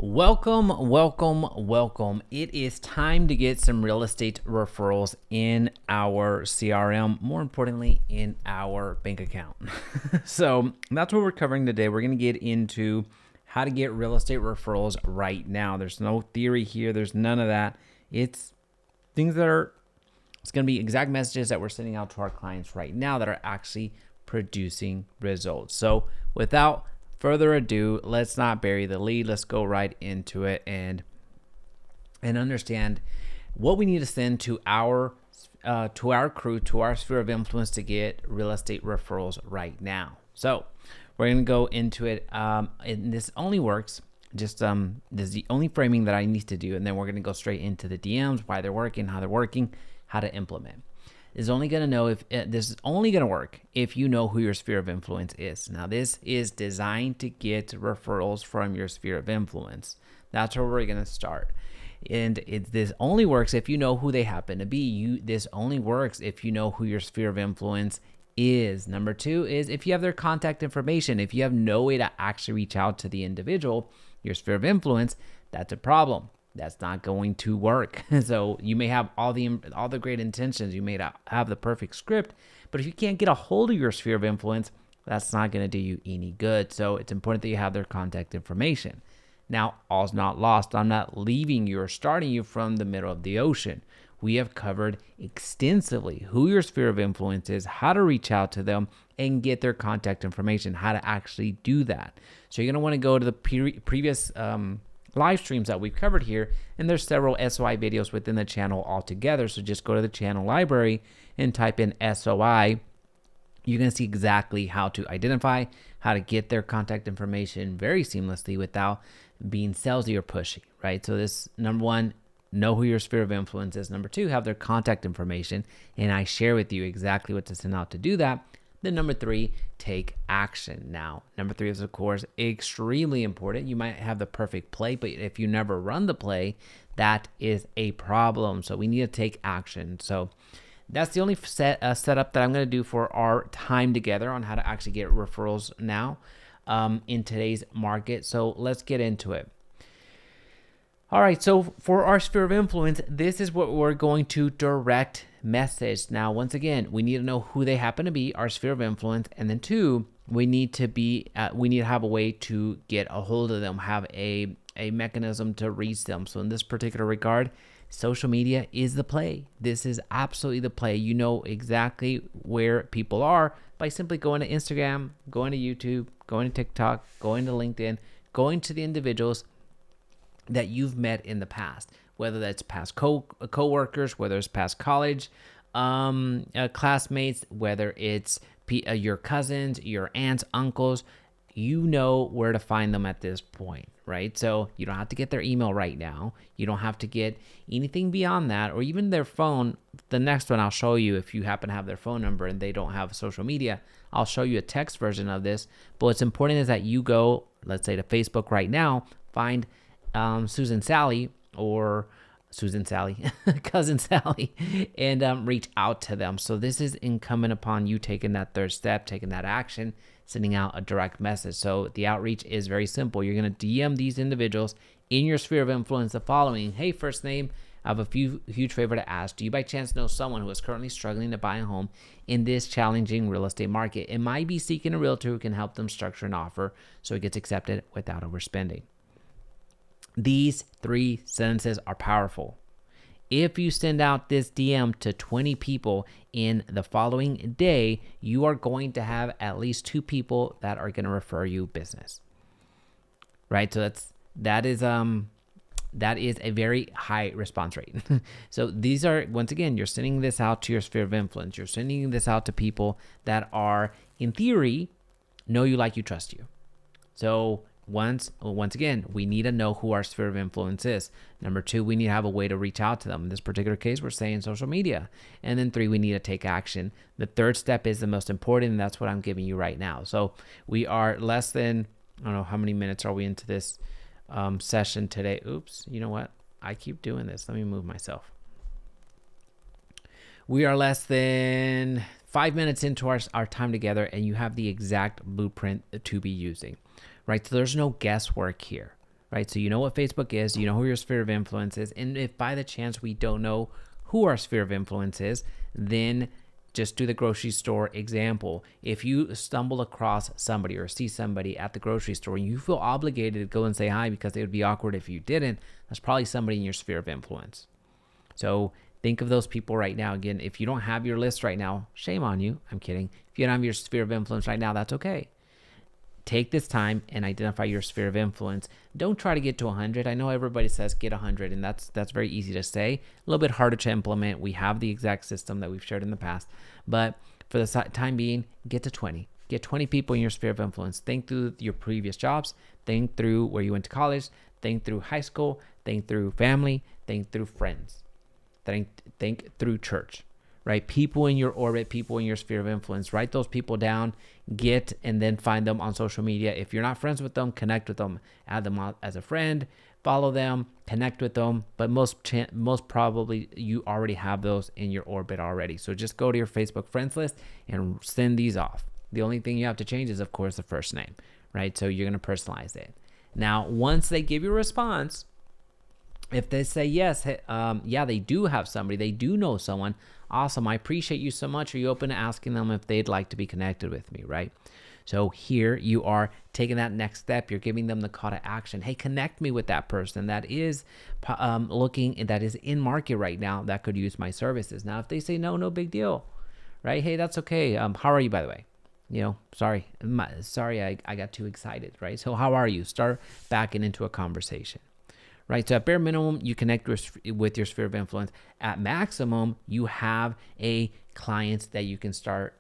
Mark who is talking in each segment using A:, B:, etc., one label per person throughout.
A: Welcome, welcome, welcome. It is time to get some real estate referrals in our CRM, more importantly, in our bank account. So that's what we're covering today. We're going to get into how to get real estate referrals right now. There's no theory here. There's none of that. It's things that are, it's going to be exact messages that we're sending out to our clients right now that are actually producing results. So without further ado, let's not bury the lead. Let's go right into it and understand what we need to send to our crew, to our sphere of influence to get real estate referrals right now. So we're going to go into it. And this only works. This is the only framing that I need to do. And then we're going to go straight into the DMs, why they're working, how to implement. Is only going to know if this is only going to work if you know who your sphere of influence is. Now, this is designed to get referrals from your sphere of influence. That's where we're going to start. And this only works if you know who they happen to be. This only works if you know who your sphere of influence is. Number two is if you have their contact information. If you have no way to actually reach out to the individual, your sphere of influence, that's a problem. That's not going to work. So you may have all the great intentions. You may have the perfect script, but if you can't get a hold of your sphere of influence, that's not going to do you any good. So it's important that you have their contact information. Now, all's not lost. I'm not leaving you or starting you from the middle of the ocean. We have covered extensively who your sphere of influence is, how to reach out to them, and get their contact information, how to actually do that. So you're going to want to go to the previous live streams that we've covered here, and there's several SOI videos within the channel altogether. So just go to the channel library and type in SOI. You're going to see exactly how to identify, how to get their contact information very seamlessly without being salesy or pushy, right? So this, number one, know who your sphere of influence is. Number two, have their contact information, and I share with you exactly what to send out to do that. Then number three, take action. Now, number three is, of course, extremely important. You might have the perfect play, but if you never run the play, that is a problem. So we need to take action. So that's the only setup that I'm going to do for our time together on how to actually get referrals now in today's market. So let's get into it. All right, so for our sphere of influence, this is what we're going to direct message. Now, once again, we need to know who they happen to be, our sphere of influence, and then two, we need to have a way to get a hold of them, have a mechanism to reach them. So in this particular regard, social media is the play. This is absolutely the play. You know exactly where people are by simply going to Instagram, going to YouTube, going to TikTok, going to LinkedIn, going to the individuals that you've met in the past, whether that's past co-workers, whether it's past college classmates, whether it's your cousins, your aunts, uncles. You know where to find them at this point, right? So you don't have to get their email right now. You don't have to get anything beyond that, or even their phone. The next one I'll show you, if you happen to have their phone number and they don't have social media, I'll show you a text version of this. But what's important is that you go, let's say, to Facebook right now, find Cousin Sally, and reach out to them. So this is incumbent upon you taking that third step, taking that action, sending out a direct message. So the outreach is very simple. You're going to DM these individuals in your sphere of influence the following. Hey, first name, I have a huge favor to ask. Do you by chance know someone who is currently struggling to buy a home in this challenging real estate market? It might be seeking a realtor who can help them structure an offer so it gets accepted without overspending. These three sentences are powerful. If you send out this DM to 20 people in the following day, you are going to have at least 2 people that are going to refer you business. Right? So that is a very high response rate. So these are, once again, you're sending this out to your sphere of influence. You're sending this out to people that are, in theory, know you, like you, trust you. So once again, we need to know who our sphere of influence is. Number 2, we need to have a way to reach out to them. In this particular case, we're saying social media. And then 3, we need to take action. The third step is the most important, and that's what I'm giving you right now. So we are less than, I don't know, how many minutes are we into this session today? Oops, you know what? I keep doing this. Let me move myself. We are less than 5 minutes into our time together, and you have the exact blueprint to be using. Right? So there's no guesswork here, right? So you know what Facebook is, you know who your sphere of influence is. And if by the chance we don't know who our sphere of influence is, then just do the grocery store example. If you stumble across somebody or see somebody at the grocery store and you feel obligated to go and say hi because it would be awkward if you didn't, that's probably somebody in your sphere of influence. So think of those people right now. Again, if you don't have your list right now, shame on you. I'm kidding. If you don't have your sphere of influence right now, that's okay. Take this time and identify your sphere of influence. Don't try to get to 100. I know everybody says get 100, and that's very easy to say. A little bit harder to implement. We have the exact system that we've shared in the past. But for the time being, get to 20. Get 20 people in your sphere of influence. Think through your previous jobs. Think through where you went to college. Think through high school. Think through family. Think through friends. Think through church. Right? People in your orbit, people in your sphere of influence. Write those people down, and then find them on social media. If you're not friends with them, connect with them. Add them as a friend, follow them, connect with them. But most probably you already have those in your orbit already. So just go to your Facebook friends list and send these off. The only thing you have to change is, of course, the first name, right? So you're going to personalize it. Now, once they give you a response, if they say yes, yeah, they do have somebody, they do know someone, awesome, I appreciate you so much. Are you open to asking them if they'd like to be connected with me, right? So here you are taking that next step. You're giving them the call to action. Hey, connect me with that person that is that is in market right now that could use my services. Now, if they say no big deal, right? Hey, that's okay. How are you, by the way? Sorry, I got too excited, right? So how are you? Start backing into a conversation. Right. So at bare minimum, you connect with your sphere of influence. At maximum, you have a client that you can start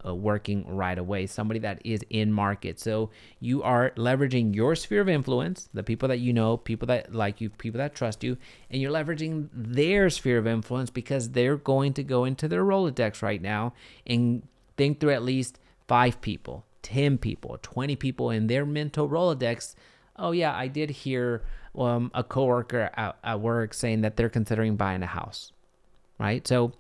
A: working right away, somebody that is in market. So you are leveraging your sphere of influence, the people that you know, people that like you, people that trust you, and you're leveraging their sphere of influence because they're going to go into their Rolodex right now and think through at least 5 people, 10 people, 20 people in their mental Rolodex. Oh yeah, I did hear a coworker at work saying that they're considering buying a house, right? So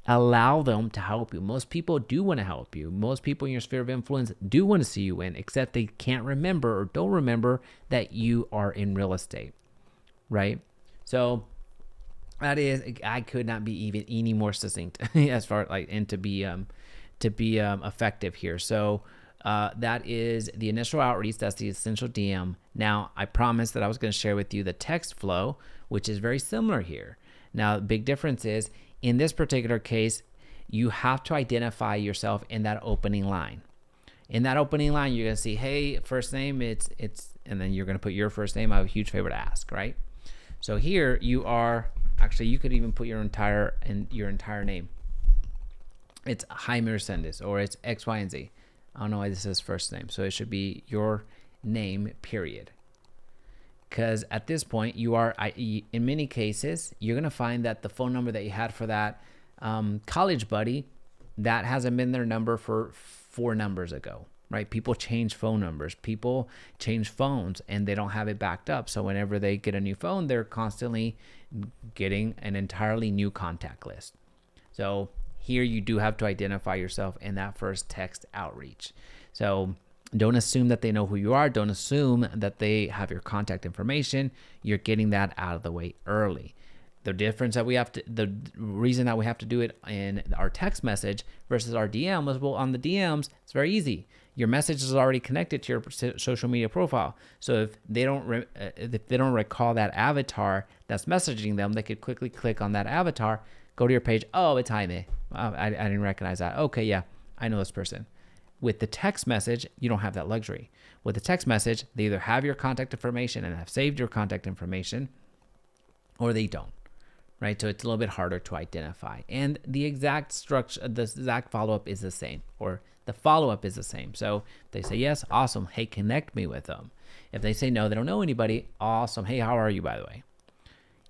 A: allow them to help you. Most people do want to help you. Most people in your sphere of influence do want to see you win, except they can't remember or don't remember that you are in real estate, right? So that is, I could not be even any more succinct as far as and to be effective here. So that is the initial outreach. That's the essential DM. Now, I promised that I was going to share with you the text flow, which is very similar here. Now, the big difference is in this particular case, you have to identify yourself in that opening line. In that opening line, you're going to see, hey, first name, it's, and then you're going to put your first name. I have a huge favor to ask, right? So here you are, actually, you could even put your entire name. It's Jaime Resendiz, or it's X, Y, and Z. I don't know why this is first name. So it should be your name, period. Because at this point, you are, in many cases, you're going to find that the phone number that you had for that college buddy, that hasn't been their number for 4 numbers ago, right? People change phone numbers. People change phones and they don't have it backed up. So whenever they get a new phone, they're constantly getting an entirely new contact list. So here you do have to identify yourself in that first text outreach. So don't assume that they know who you are. Don't assume that they have your contact information. You're getting that out of the way early. The reason that we have to do it in our text message versus our DM is, well, on the DMs, it's very easy. Your message is already connected to your social media profile. So if they don't recall that avatar that's messaging them, they could quickly click on that avatar, go to your page. Oh, it's Jaime. I didn't recognize that. Okay, yeah, I know this person. With the text message, you don't have that luxury. With the text message, they either have your contact information and have saved your contact information, or they don't, right? So it's a little bit harder to identify. And the exact structure, the exact follow-up is the same, or the follow-up is the same. So if they say yes, awesome. Hey, connect me with them. If they say no, they don't know anybody, awesome. Hey, how are you, by the way?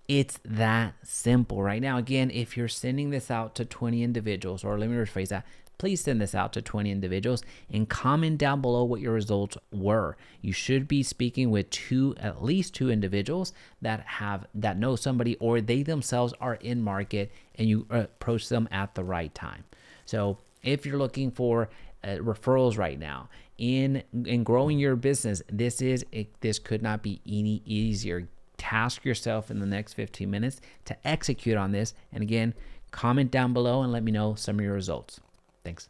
A: It's that simple right now. Again, if you're sending this out to 20 individuals, or let me rephrase that, please send this out to 20 individuals and comment down below what your results were. You should be speaking with at least two individuals that know somebody, or they themselves are in market, and you approach them at the right time. So if you're looking for referrals right now in growing your business. This could not be any easier. Task yourself in the next 15 minutes to execute on this. And again, comment down below and let me know some of your results. Thanks.